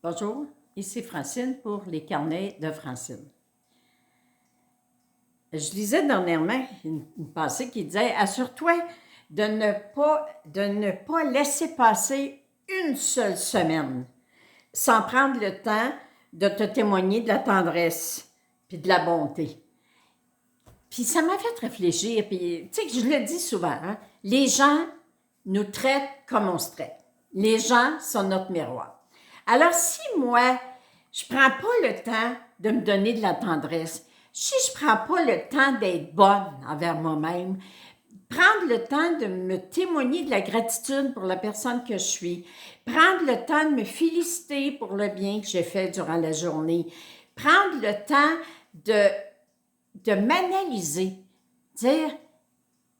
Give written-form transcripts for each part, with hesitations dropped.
Bonjour, ici Francine pour les carnets de Francine. Je lisais dernièrement une pensée qui disait « Assure-toi de ne pas laisser passer une seule semaine sans prendre le temps de te témoigner de la tendresse puis de la bonté. » Puis ça m'a fait réfléchir, puis tu sais que je le dis souvent, hein, les gens nous traitent comme on se traite. Les gens sont notre miroir. Alors si moi, je ne prends pas le temps de me donner de la tendresse, si je ne prends pas le temps d'être bonne envers moi-même, prendre le temps de me témoigner de la gratitude pour la personne que je suis, prendre le temps de me féliciter pour le bien que j'ai fait durant la journée, prendre le temps de m'analyser, dire,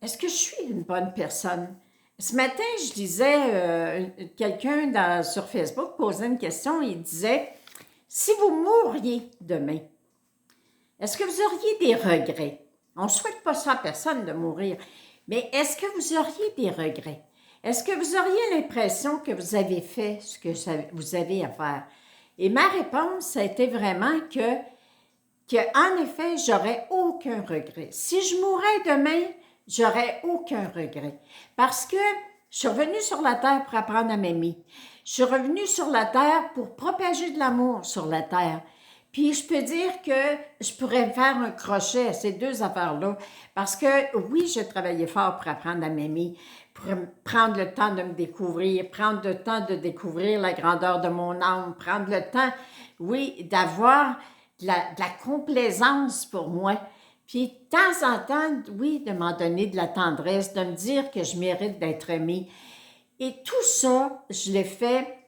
est-ce que je suis une bonne personne? Ce matin, je lisais quelqu'un sur Facebook poser une question, il disait, si vous mourriez demain, est-ce que vous auriez des regrets? On ne souhaite pas ça à personne de mourir, mais est-ce que vous auriez des regrets? Est-ce que vous auriez l'impression que vous avez fait ce que vous avez à faire? Et ma réponse, ça a été vraiment en effet, j'aurais aucun regret. Si je mourais demain, j'aurais aucun regret. Parce que je suis revenue sur la terre pour apprendre à m'aimer. Je suis revenue sur la terre pour propager de l'amour sur la terre. Puis je peux dire que je pourrais faire un crochet à ces deux affaires-là. Parce que oui, j'ai travaillé fort pour apprendre à m'aimer, pour prendre le temps de me découvrir, prendre le temps de découvrir la grandeur de mon âme, prendre le temps, oui, d'avoir de la complaisance pour moi. Puis, de temps en temps, oui, de m'en donner de la tendresse, de me dire que je mérite d'être aimée. Et tout ça, je l'ai fait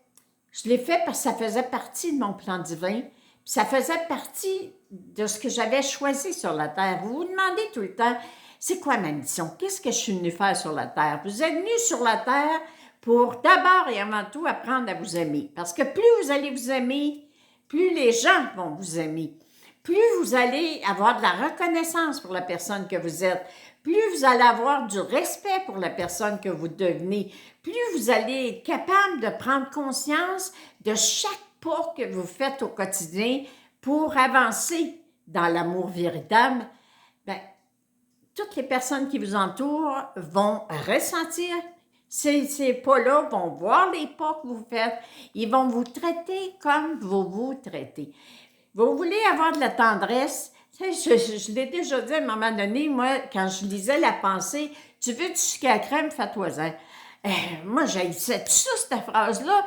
parce que ça faisait partie de mon plan divin. Puis ça faisait partie de ce que j'avais choisi sur la terre. Vous vous demandez tout le temps, c'est quoi ma mission? Qu'est-ce que je suis venue faire sur la terre? Vous êtes venu sur la terre pour d'abord et avant tout apprendre à vous aimer. Parce que plus vous allez vous aimer, plus les gens vont vous aimer. Plus vous allez avoir de la reconnaissance pour la personne que vous êtes, plus vous allez avoir du respect pour la personne que vous devenez, plus vous allez être capable de prendre conscience de chaque pas que vous faites au quotidien pour avancer dans l'amour véritable, bien, toutes les personnes qui vous entourent vont ressentir ces pas-là, vont voir les pas que vous faites, ils vont vous traiter comme vous vous traitez. Vous voulez avoir de la tendresse? Je l'ai déjà dit à un moment donné, moi, quand je lisais la pensée, tu veux du sucre à crème, fais-toi-en. Moi, j'haïssais tout ça, cette phrase-là.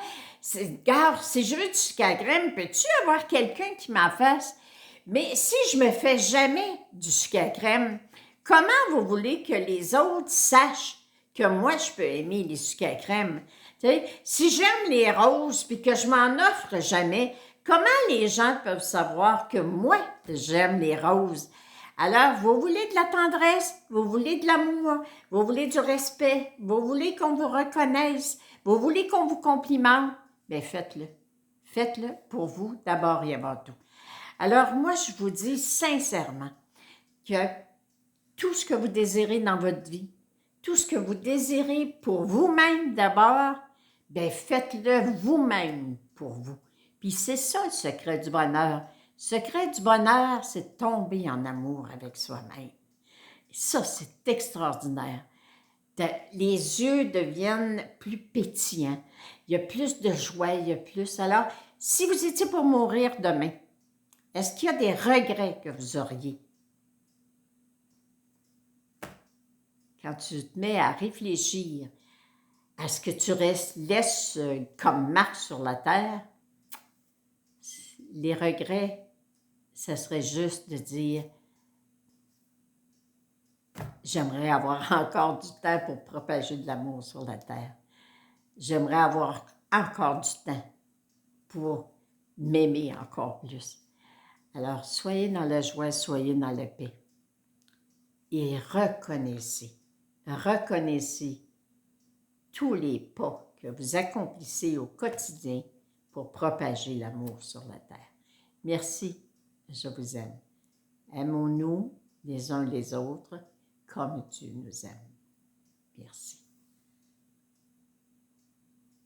Regarde, si je veux du sucre à crème, peux-tu avoir quelqu'un qui m'en fasse? Mais si je me fais jamais du sucre à crème, comment vous voulez que les autres sachent que moi, je peux aimer les sucres à crème? T'sais, si j'aime les roses puis que je m'en offre jamais, comment les gens peuvent savoir que moi, j'aime les roses? Alors, vous voulez de la tendresse, vous voulez de l'amour, vous voulez du respect, vous voulez qu'on vous reconnaisse, vous voulez qu'on vous complimente, bien faites-le. Faites-le pour vous d'abord et avant tout. Alors, moi, je vous dis sincèrement que tout ce que vous désirez dans votre vie, tout ce que vous désirez pour vous-même d'abord, bien faites-le vous-même pour vous. Puis c'est ça le secret du bonheur. Le secret du bonheur, c'est de tomber en amour avec soi-même. Ça, c'est extraordinaire. Les yeux deviennent plus pétillants. Il y a plus de joie, il y a plus. Alors, si vous étiez pour mourir demain, est-ce qu'il y a des regrets que vous auriez? Quand tu te mets à réfléchir à ce que tu laisses comme marque sur la terre, les regrets, ça serait juste de dire « J'aimerais avoir encore du temps pour propager de l'amour sur la terre. J'aimerais avoir encore du temps pour m'aimer encore plus. » Alors, soyez dans la joie, soyez dans la paix. Et reconnaissez tous les pas que vous accomplissez au quotidien pour propager l'amour sur la terre. Merci, je vous aime. Aimons-nous les uns les autres comme Dieu nous aime. Merci.